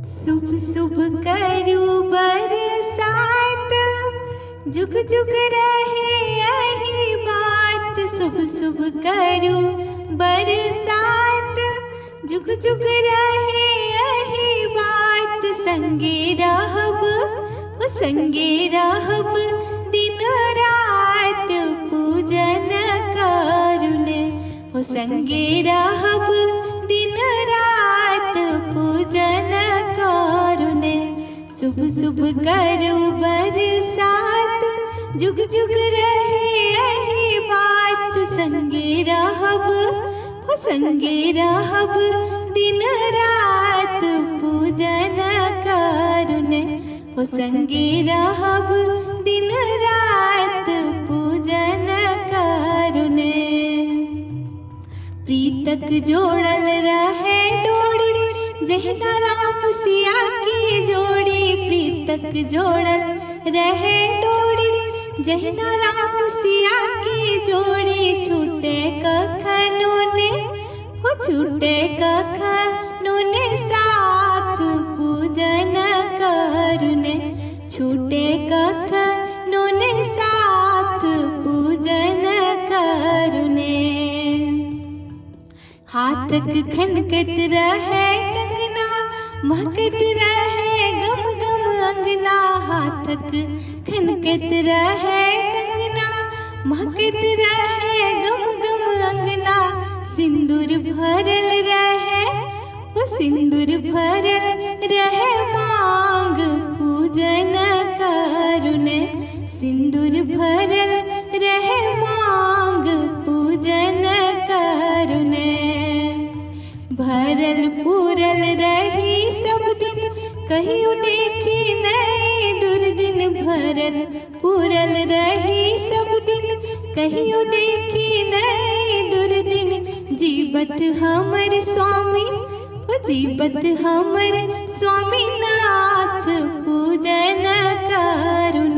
शुभ शुभ करू बरसात, जुग जुग रहे यही बात। शुभ शुभ करू बरसात, जुग जुग रहे यही बात। संगे रहब ओ संगे रहब दिन रात, पूजन करुण ओ संगे रहब दिन रात, पूजन करुण। शुभ शुभ करू बरसात, जुग जुग रहे यही बात। संगे रहब ओ संगे रहब दिन रात, पूजन करुण ओ संगे रहब दिन रात, पूजन करुण। प्रीतक जोड़ल रहे डोरी, जहिना राम सिया की जोड़ी। प्रीतक जोड़ल रहे डोरी, जहिना राम सिया की जोड़ी। छूटे कखनो ने हो छूटे कखनो ने साथ, पूजन करुण छूटे कखनो ने साथ, पूजन करुण। हाथक खनकत रहे कंगना, महकत रहे गम गम अंगना। हाथक खनकत रहे कंगना, महकत रहे गम गम अंगना। सिंदूर भरल रहे वो सिंदूर भरल रहे मांग, पूजन करुण सिंदूर भरल रहे मांग, पूजन करुण। भरल पूरल रही सब दिन, कहियो देखी नहीं दुर्दिन। भरल पूरल रही सब दिन, कहियो देखी नहीं दुर्दिन। जीवत हमर स्वामी ओ जीवत हमर स्वामी नाथ, पूजन करुण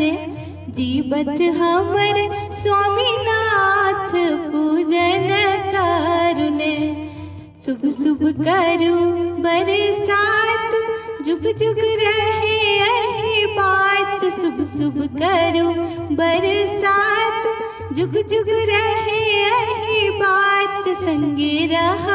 जीवत हमर स्वामी नाथ, पूजन करुण। शुभ शुभ करू बरसात, जुग जुग रहे यही बात। शुभ शुभ करू बरसात, जुग जुग रहे यही बात। संगे रह